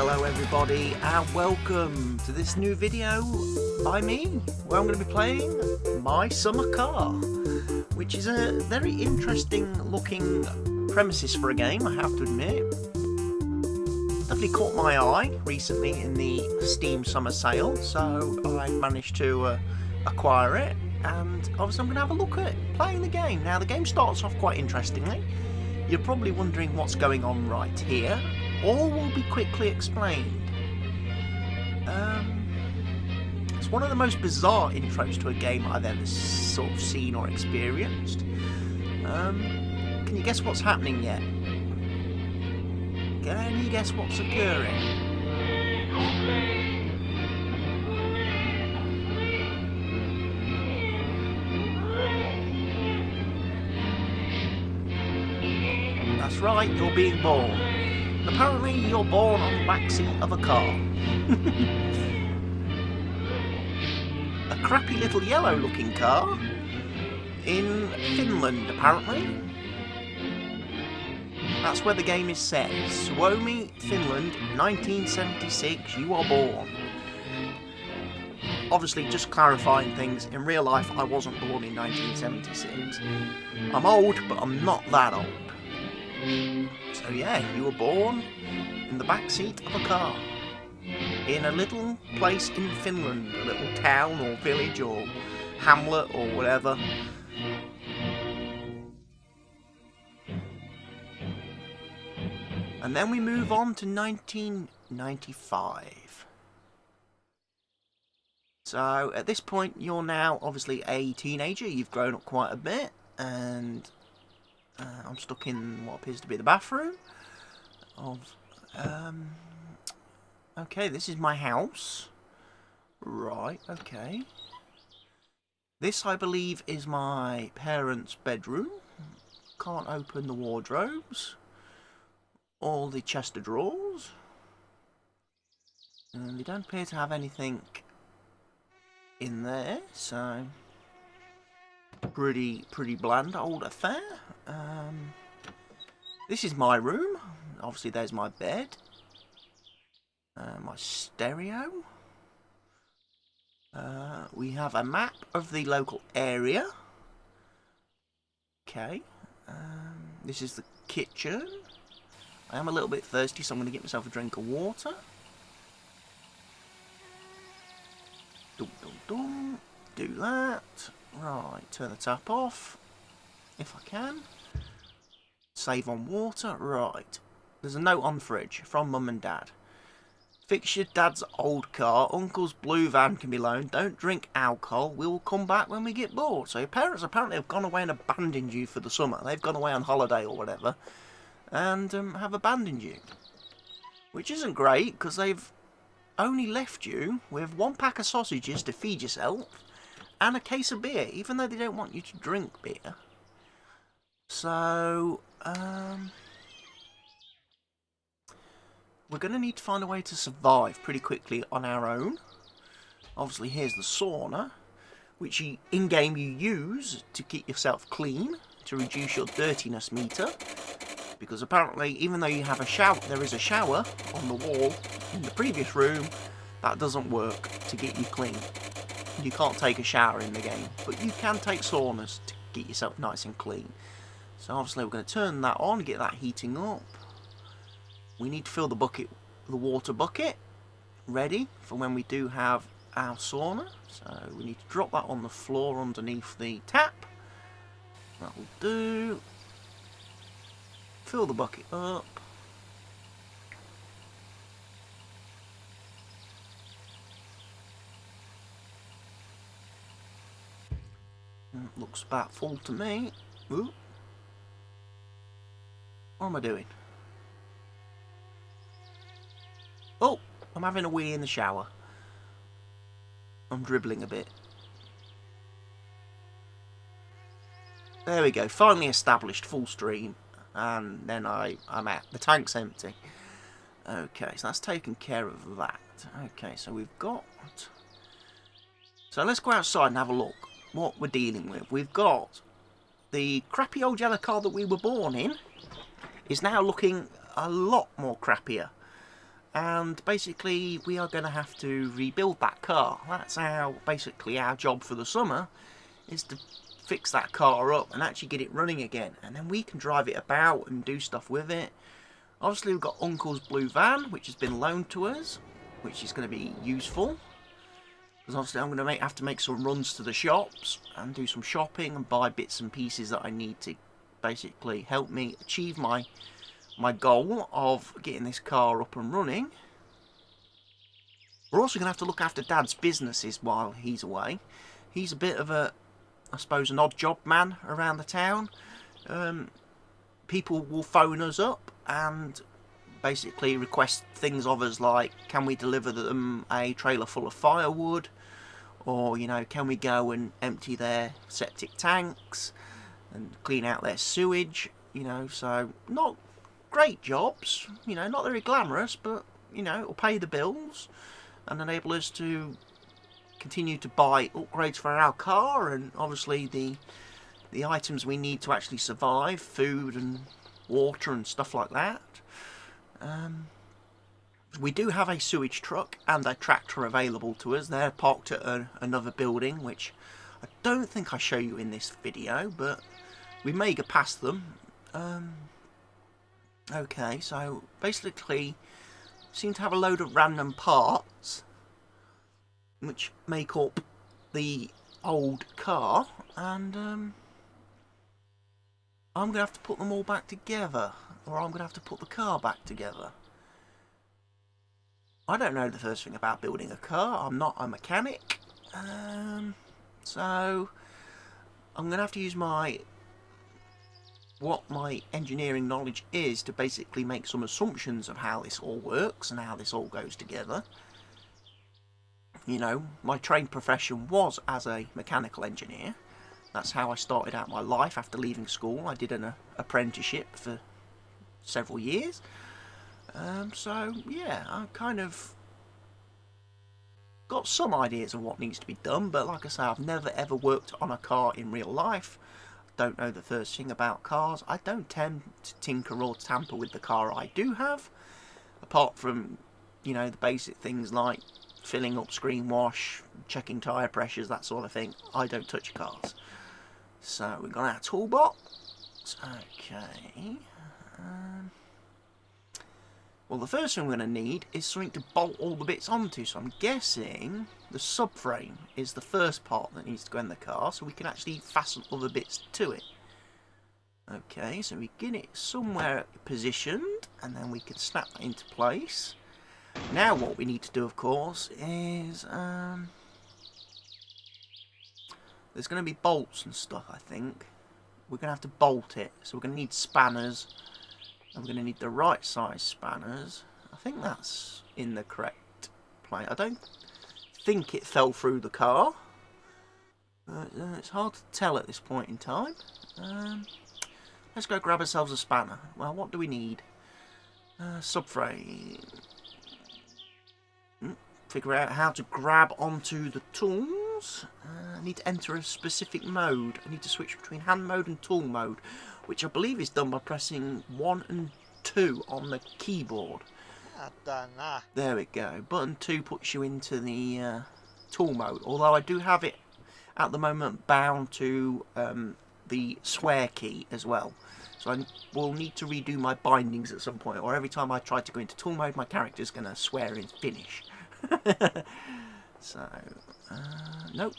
Hello everybody and welcome to this new video by me, where I'm going to be playing My Summer Car, which is a very interesting looking premises for a game, I have to admit. Definitely caught my eye recently in the Steam Summer Sale, so I managed to acquire it, and obviously I'm going to have a look at playing the game. Now the game starts off quite interestingly. You're probably wondering what's going on right here. All will be quickly explained. It's one of the most bizarre intros to a game I've ever sort of seen or experienced. Can you guess what's happening yet? Can you guess what's occurring? That's right, you're being born. Apparently you're born on the backseat of a car. A crappy little yellow looking car in Finland, apparently. That's where the game is set. Suomi, Finland, 1976, you are born. Obviously, just clarifying things, in real life I wasn't born in 1976. I'm old, but I'm not that old. So yeah, you were born in the backseat of a car in a little place in Finland, a little town or village or hamlet or whatever. And then we move on to 1995. So at this point you're now obviously a teenager, you've grown up quite a bit, and I'm stuck in what appears to be the bathroom of, okay, this is my house. Right, okay. This, I believe, is my parents' bedroom. Can't open the wardrobes. All the chest of drawers. And they don't appear to have anything in there, so pretty bland old affair. This is my room. Obviously there's my bed, my stereo. We have a map of the local area. Okay, this is the kitchen. I am a little bit thirsty, so I'm going to get myself a drink of water. Do that. Right, turn the tap off, if I can. Save on water. Right. There's a note on the fridge from Mum and Dad. Fix your dad's old car. Uncle's blue van can be loaned. Don't drink alcohol. We will come back when we get bored. So your parents apparently have gone away and abandoned you for the summer. They've gone away on holiday or whatever, and have abandoned you. Which isn't great, because they've only left you with one pack of sausages to feed yourself and a case of beer, even though they don't want you to drink beer. So, we're going to need to find a way to survive pretty quickly on our own. Obviously, here's the sauna, which in-game you use to keep yourself clean, to reduce your dirtiness meter. Because apparently, even though you have a shower, there is a shower on the wall in the previous room, that doesn't work to get you clean. You can't take a shower in the game, but you can take saunas to get yourself nice and clean. So obviously we're going to turn that on, get that heating up. We need to fill the bucket, the water bucket, ready for when we do have our sauna. So we need to drop that on the floor underneath the tap. That will do. Fill the bucket up. Looks about full to me. Ooh. What am I doing? Oh, I'm having a wee in the shower. I'm dribbling a bit. There we go, finally established full stream. And then I'm out. The tank's empty. Okay, so that's taken care of that. Okay, so we've got... So let's go outside and have a look what we're dealing with. We've got the crappy old yellow car that we were born in is now looking a lot more crappier. and basically we are going to have to rebuild that car. That's basically our job for the summer, is to fix that car up and actually get it running again, and then we can drive it about and do stuff with it. Obviously we've got Uncle's blue van, which has been loaned to us, which is going to be useful, because obviously I'm going to have to make some runs to the shops and do some shopping and buy bits and pieces that I need to basically help me achieve my goal of getting this car up and running. We're also going to have to look after Dad's businesses while he's away. He's a bit of a, I suppose, an odd job man around the town. People will phone us up and basically request things of us, like, can we deliver them a trailer full of firewood, or, you know, can we go and empty their septic tanks and clean out their sewage, you know. So not great jobs, you know, not very glamorous, but, you know, it'll pay the bills and enable us to continue to buy upgrades for our car, and obviously the items we need to actually survive, food and water and stuff like that. We do have a sewage truck and a tractor available to us. They're parked at another building, which I don't think I show you in this video, but we may go past them. Okay, so basically seem to have a load of random parts which make up the old car, and I'm going to have to put them all back together, or I'm going to have to put the car back together. I don't know the first thing about building a car. I'm not a mechanic, so I'm going to have to use what my engineering knowledge is to basically make some assumptions of how this all works and how this all goes together. You know, my trained profession was as a mechanical engineer. That's how I started out my life after leaving school. I did an apprenticeship for several years. So, yeah, I kind of got some ideas of what needs to be done, but like I say, I've never ever worked on a car in real life. Don't know the first thing about cars. I don't tend to tinker or tamper with the car I do have, apart from, you know, the basic things like filling up screen wash, checking tyre pressures, that sort of thing. I don't touch cars. So we've got our toolbox. Okay. Well, the first thing we're going to need is something to bolt all the bits onto. So I'm guessing the subframe is the first part that needs to go in the car, so we can actually fasten other bits to it. Okay, so we get it somewhere positioned, and then we can snap that into place. Now what we need to do, of course, is there's going to be bolts and stuff, I think. We're going to have to bolt it, so we're going to need spanners, and we're going to need the right size spanners. I think that's in the correct place. I don't think it fell through the car. It's hard to tell at this point in time. Let's go grab ourselves a spanner. Well, what do we need? Subframe. Figure out how to grab onto the tools. I need to enter a specific mode. I need to switch between hand mode and tool mode, which I believe is done by pressing 1 and 2 on the keyboard. There we go. Button 2 puts you into the tool mode, although I do have it at the moment bound to the swear key as well. So I will need to redo my bindings at some point, or every time I try to go into tool mode, my character's going to swear in finish. So, nope.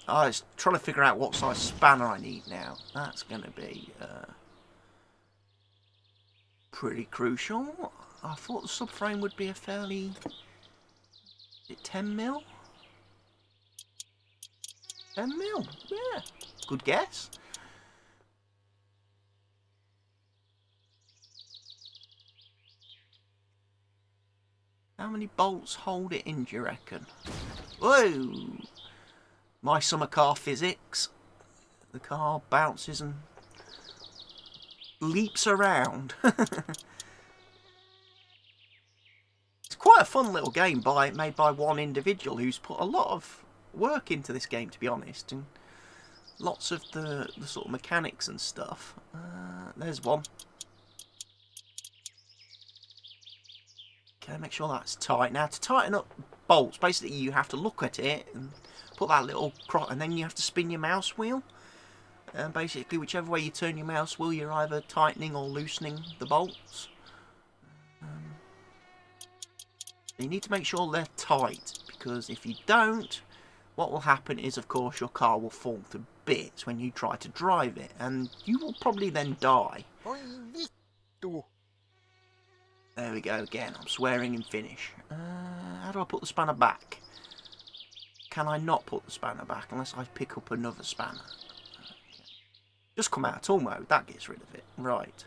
I was trying to figure out what size spanner I need now. That's going to be pretty crucial. I thought the subframe would be a fairly... Is it 10 mil? 10 mil, yeah. Good guess. How many bolts hold it in, do you reckon? Whoa! My summer car physics. The car bounces and leaps around. It's quite a fun little game made by one individual who's put a lot of work into this game, to be honest, and lots of the sort of mechanics and stuff. There's one. Okay, make sure that's tight. Now, to tighten up bolts, basically you have to look at it and put that little and then you have to spin your mouse wheel. And basically, whichever way you turn your mouse wheel, you're either tightening or loosening the bolts. You need to make sure they're tight, because if you don't, what will happen is, of course, your car will fall to bits when you try to drive it, and you will probably then die. There we go again. I'm swearing in Finnish. How do I put the spanner back? Can I not put the spanner back unless I pick up another spanner? Just come out of tool mode. That gets rid of it. Right.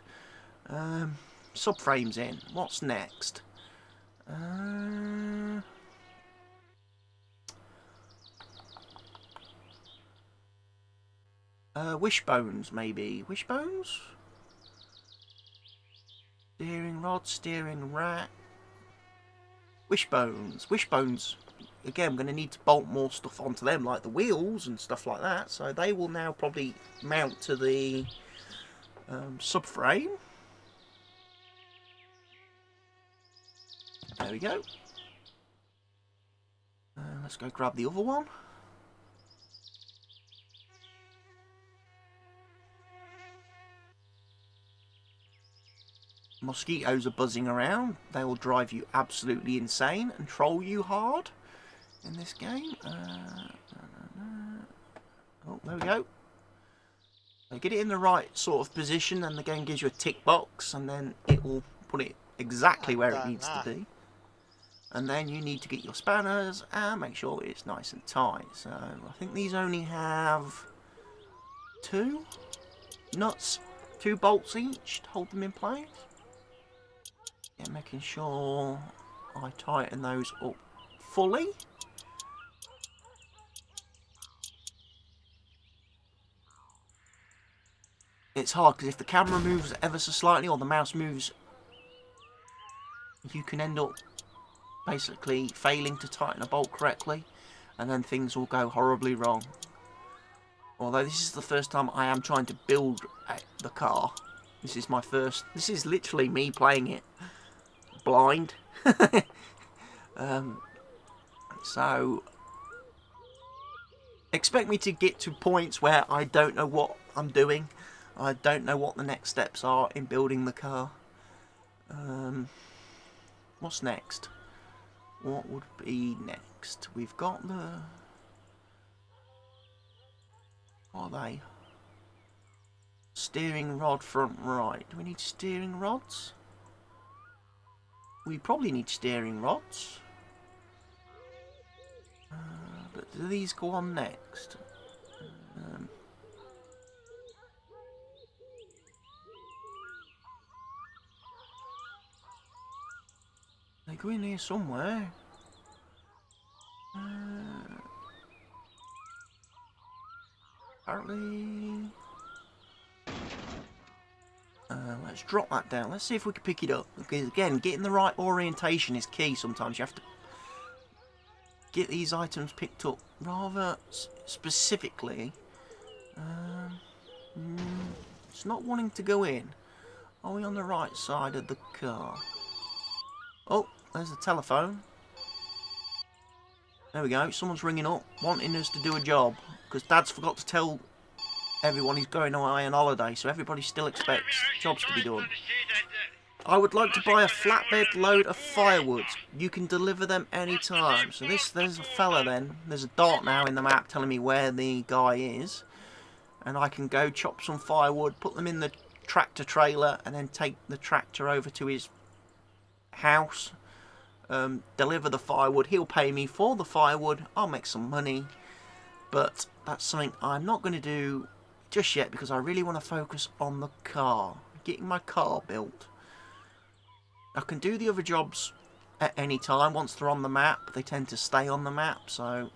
Subframe's in. What's next? Wishbones, maybe. Wishbones? Steering rod, steering rack. Wishbones. Wishbones. Again, I'm going to need to bolt more stuff onto them, like the wheels and stuff like that. So they will now probably mount to the subframe. There we go. Let's go grab the other one. Mosquitoes are buzzing around. They will drive you absolutely insane and troll you hard in this game. Oh, there we go. So get it in the right sort of position and the game gives you a tick box, and then it will put it exactly where it needs to be. And then you need to get your spanners and make sure it's nice and tight. So I think these only have 2 nuts, 2 bolts each to hold them in place. Yeah, making sure I tighten those up fully. It's hard because if the camera moves ever so slightly or the mouse moves, you can end up basically failing to tighten a bolt correctly, and then things will go horribly wrong. Although this is the first time I am trying to build the car. This is my first. This is literally me playing it blind. So expect me to get to points where I don't know what I'm doing. I don't know what the next steps are in building the car. What's next? What would be next? We've got the... What are they? Steering rod front right. Do we need steering rods? We probably need steering rods. But do these go on next? They go in here somewhere. Apparently... let's drop that down. Let's see if we can pick it up. Because again, getting the right orientation is key. Sometimes you have to get these items picked up rather specifically. It's not wanting to go in. Are we on the right side of the car? Oh, there's the telephone. There we go. Someone's ringing up, wanting us to do a job. Because Dad's forgot to tell everyone he's going away on holiday, so everybody still expects jobs to be done. I would like to buy a flatbed load of firewood. You can deliver them anytime. So there's a fella then. There's a dot now in the map telling me where the guy is. And I can go chop some firewood, put them in the tractor trailer, and then take the tractor over to his house. Deliver the firewood. He'll pay me for the firewood. I'll make some money. But that's something I'm not going to do just yet because I really want to focus on the car. Getting my car built. I can do the other jobs at any time. Once they're on the map, they tend to stay on the map. So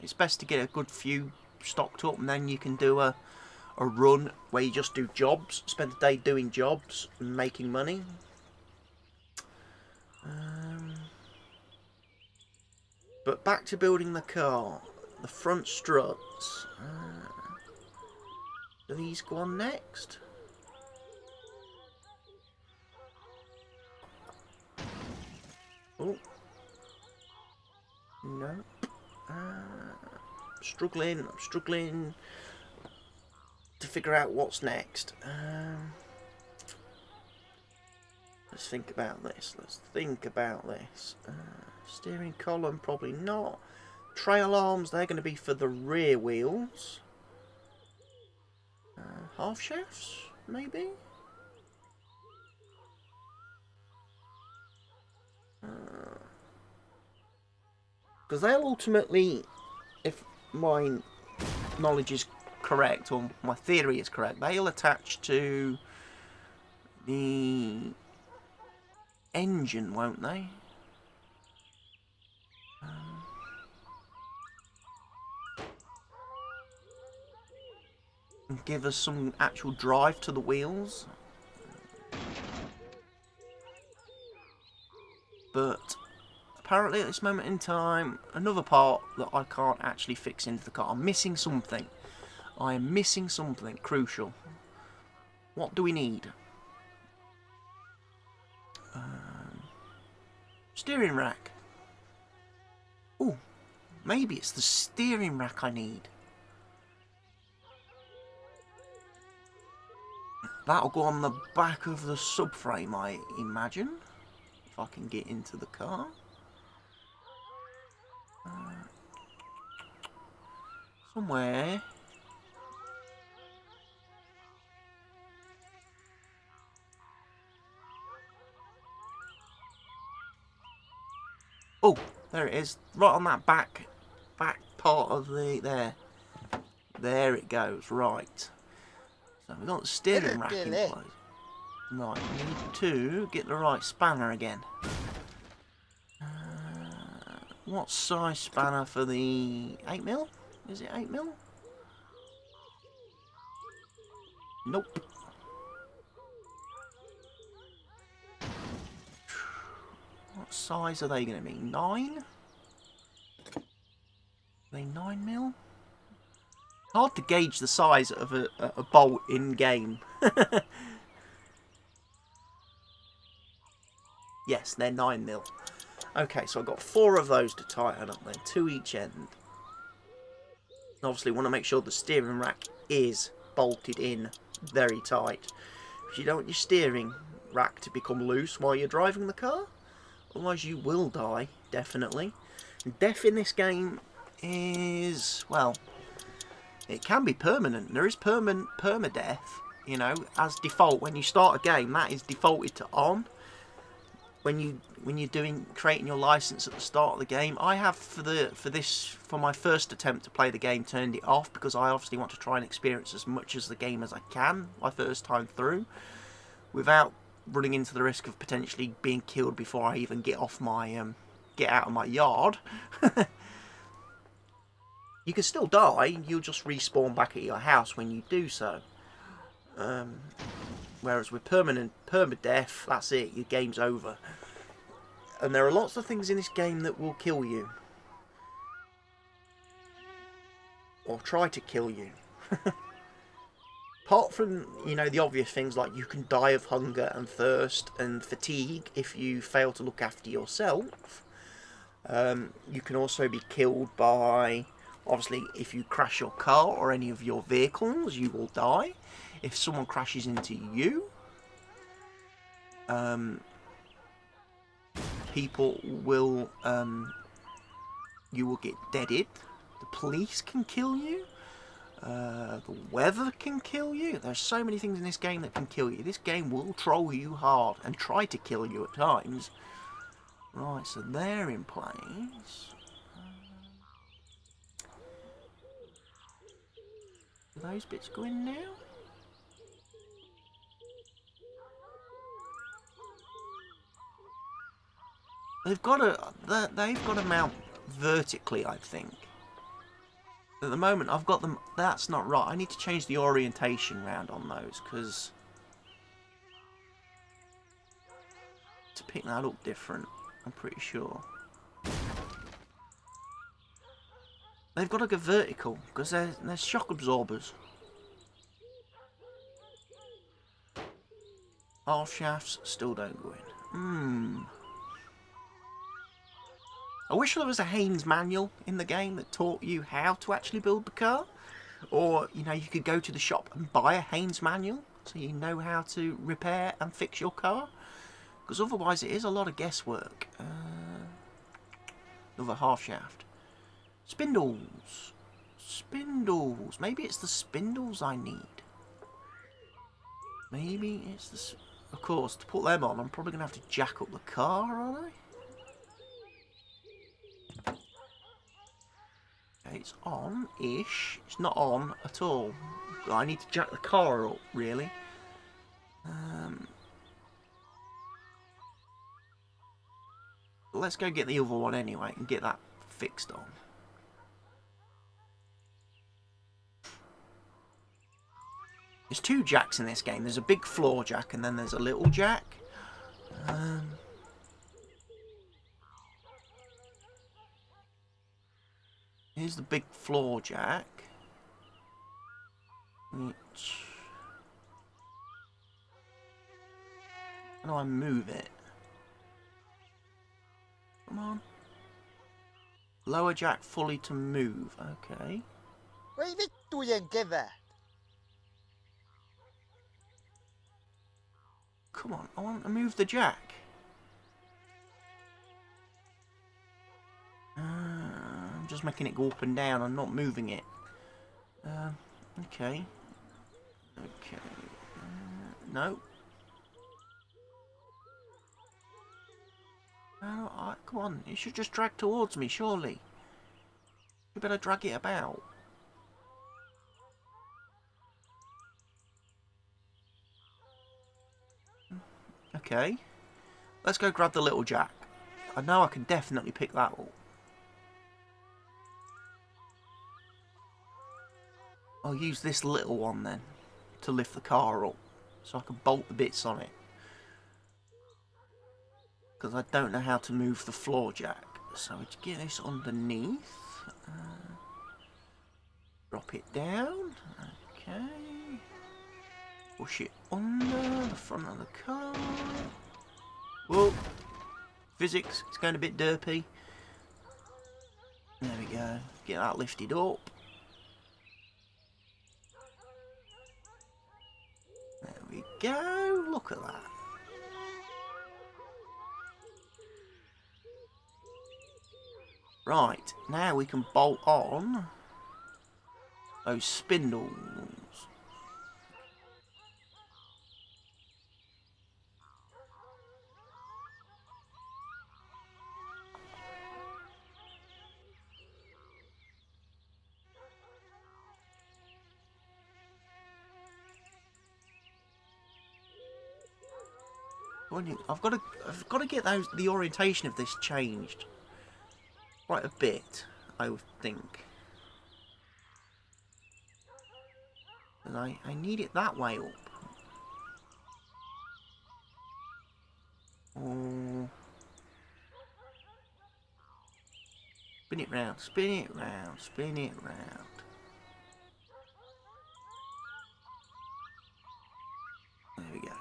it's best to get a good few stocked up, and then you can do a run where you just do jobs. Spend the day doing jobs and making money. But back to building the car. The front struts. Do these go on next? Oh. No. I'm struggling to figure out what's next. Let's think about this. Steering column, probably not. Trail arms, they're going to be for the rear wheels. Half shafts, maybe? Because they'll ultimately, if my knowledge is correct, or my theory is correct, they'll attach to the engine, won't they? And give us some actual drive to the wheels. But apparently at this moment in time, another part that I can't actually fix into the car. I'm missing something. I am missing something crucial. What do we need? Steering rack. Oh, maybe it's the steering rack I need. That'll go on the back of the subframe, I imagine. If I can get into the car. Somewhere. Oh, there it is. Right on that back part of the there it goes. Right. So we've got the steering rack in place. Right, we need to get the right spanner again. What size spanner for the 8mm? Is it 8mm? Nope. What size are they going to be? 9? Are they 9mm? Hard to gauge the size of a bolt in game. Yes, they're 9mm. Okay, so I've got 4 of those to tighten up then, 2 each end. Obviously, want to make sure the steering rack is bolted in very tight. Because you don't want your steering rack to become loose while you're driving the car. Otherwise, you will die, definitely. Death in this game is, well, it can be permanent. There is permadeath, you know, as default. When you start a game, that is defaulted to on. When you're creating your license at the start of the game, I have for my first attempt to play the game turned it off because I obviously want to try and experience as much as the game as I can my first time through, without running into the risk of potentially being killed before I even get off my get out of my yard. You can still die. You'll just respawn back at your house when you do so. Whereas with permadeath, that's it, your game's over. And there are lots of things in this game that will kill you. Or try to kill you. Apart from, you know, the obvious things like you can die of hunger and thirst and fatigue if you fail to look after yourself. You can also be killed by, obviously, if you crash your car or any of your vehicles, you will die. If someone crashes into you, people will, you will get deaded. The police can kill you. The weather can kill you. There's so many things in this game that can kill you. This game will troll you hard and try to kill you at times. Right, so they're in place. Do those bits go in now? They've got to mount vertically, I think. At the moment, I've got them. That's not right. I need to change the orientation round on those because to pick that up different. I'm pretty sure they've got to go vertical because they're shock absorbers. Half shafts still don't go in. I wish there was a Haynes manual in the game that taught you how to actually build the car. Or, you know, you could go to the shop and buy a Haynes manual so you know how to repair and fix your car. Because otherwise it is a lot of guesswork. Another half shaft. Spindles. Spindles. Maybe it's the spindles I need. Maybe it's the... Of course, to put them on, I'm probably going to have to jack up the car, aren't I? Okay, it's on-ish. It's not on at all. I need to jack the car up, really. Let's go get the other one anyway and get that fixed on. There's two jacks in this game. There's a big floor jack and then there's a little jack. Here's the big floor jack. Which... How do I move it? Come on. Lower jack fully to move. Okay. Why did you get that? Come on, I want to move the jack. I'm just making it go up and down. I'm not moving it. Okay. Okay. No. No, come on. It should just drag towards me, surely. You better drag it about. Okay. Let's go grab the little jack. I know I can definitely pick that up. I'll use this little one then to lift the car up so I can bolt the bits on it. Because I don't know how to move the floor jack. So to get this underneath. Drop it down. Okay. Push it under the front of the car. Whoa. Physics, it's going a bit derpy. There we go. Get that lifted up. There we go. Look at that. Right, now we can bolt on those spindles. I've got to get the orientation of this changed quite a bit, I would think. And I need it that way up. Oh. Spin it round, spin it round, spin it round. There we go.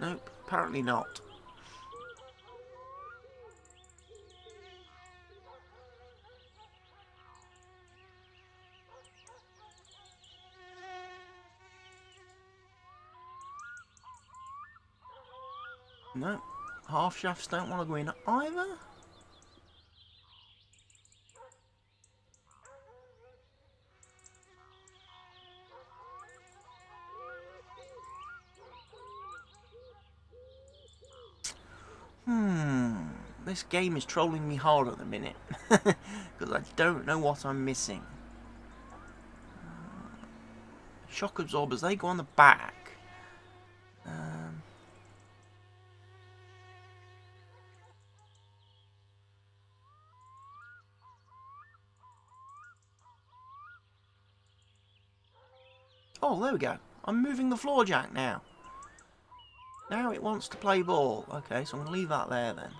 Nope, apparently not. No, half shafts don't want to go in either. This game is trolling me hard at the minute because I don't know what I'm missing. Shock absorbers, they go on the back. Oh, there we go. I'm moving the floor jack now. Now it wants to play ball. Okay, so I'm going to leave that there then.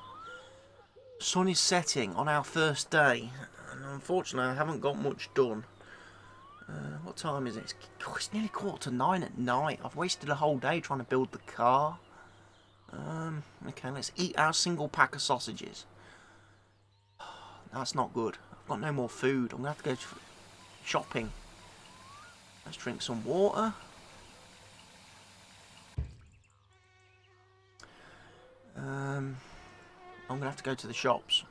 Sun is setting on our first day, and unfortunately I haven't got much done. What time is it? It's nearly 8:45 at night. I've wasted a whole day trying to build the car. Okay, let's eat our single pack of sausages. That's not good. I've got no more food. I'm going to have to go shopping. Let's drink some water. I'm going to have to go to the shops.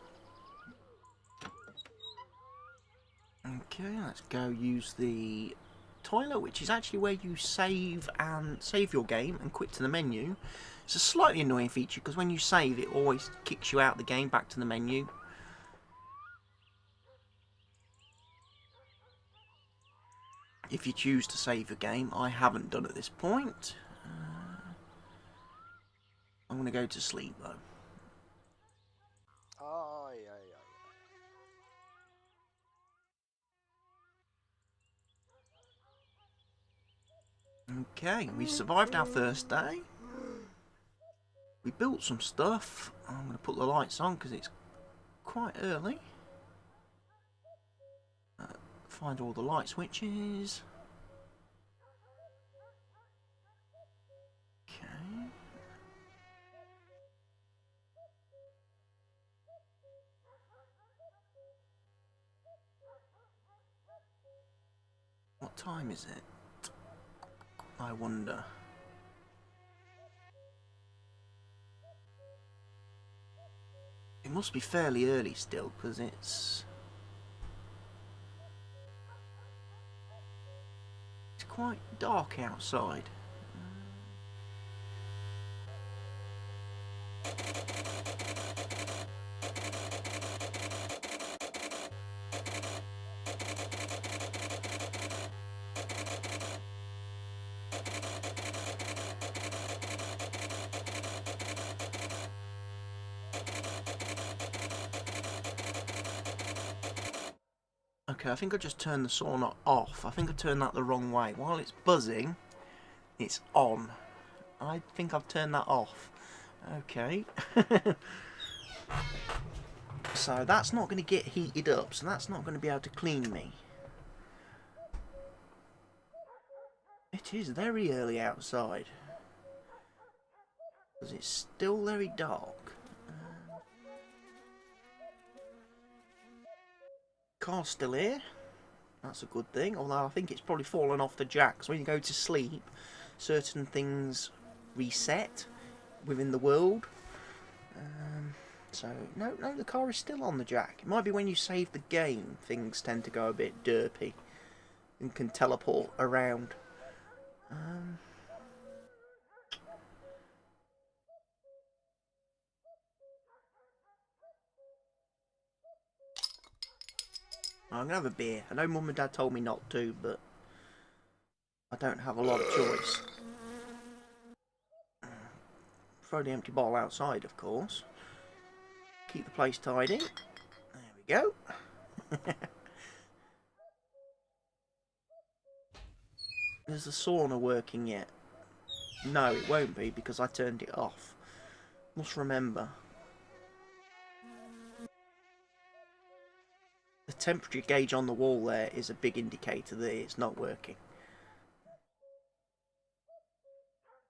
Okay, let's go use the toilet, which is actually where you save your game and quit to the menu. It's a slightly annoying feature because when you save, it always kicks you out of the game back to the menu. If you choose to save your game, I haven't done at this point. I'm going to go to sleep though. Okay, we survived our first day. We built some stuff. I'm going to put the lights on because it's quite early. Find all the light switches. Okay. What time is it? I wonder. It must be fairly early still, because it's quite dark outside. Okay, I think I just turned the sauna off. I think I turned that the wrong way. While it's buzzing, it's on. I think I've turned that off. Okay. So that's not going to get heated up, so that's not going to be able to clean me. It is very early outside. Because it's still very dark. Car's still here. That's a good thing, although I think it's probably fallen off the jack. So when you go to sleep, certain things reset within the world. So, no, the car is still on the jack. It might be when you save the game, things tend to go a bit derpy and can teleport around. I'm going to have a beer. I know Mum and Dad told me not to, but I don't have a lot of choice. Throw the empty bottle outside, of course. Keep the place tidy. There we go. Is the sauna working yet? No, it won't be because I turned it off. Must remember. The temperature gauge on the wall there is a big indicator that it's not working.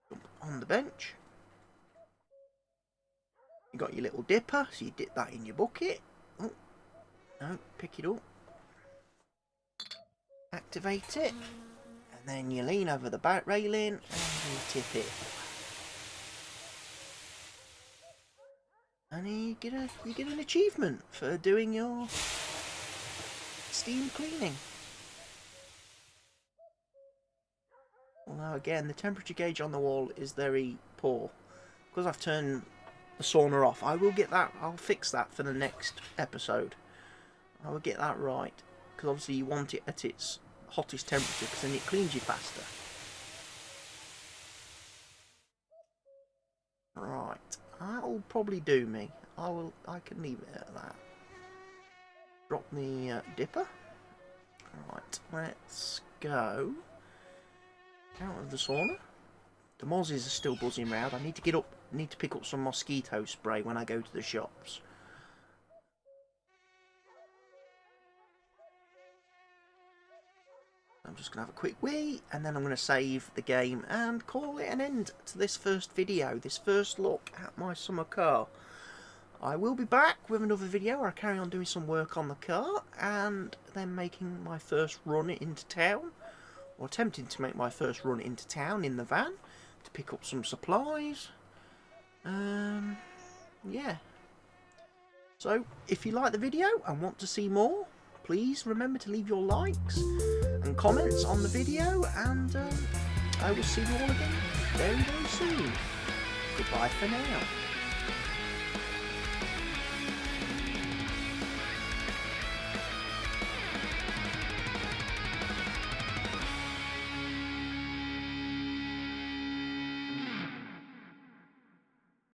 Jump on the bench. You got your little dipper, so you dip that in your bucket. Oh, no, pick it up. Activate it. And then you lean over the back railing and you tip it. And you get an achievement for doing your steam cleaning. Although again, the temperature gauge on the wall is very poor. Because I've turned the sauna off, I will get that, I'll fix that for the next episode. I will get that right. Because obviously you want it at its hottest temperature, because then it cleans you faster. Right, that'll probably do me. I can leave it at that. Drop the dipper. Right, let's go out of the sauna. The mozzies are still buzzing round. I need to get up. Need to pick up some mosquito spray when I go to the shops. I'm just going to have a quick wee, and then I'm going to save the game and call it an end to this first video, this first look at my summer car. I will be back with another video where I carry on doing some work on the car and then making my first run into town, or attempting to make my first run into town in the van to pick up some supplies. Yeah. So, if you like the video and want to see more, please remember to leave your likes and comments on the video, and I will see you all again very, very soon. Goodbye for now.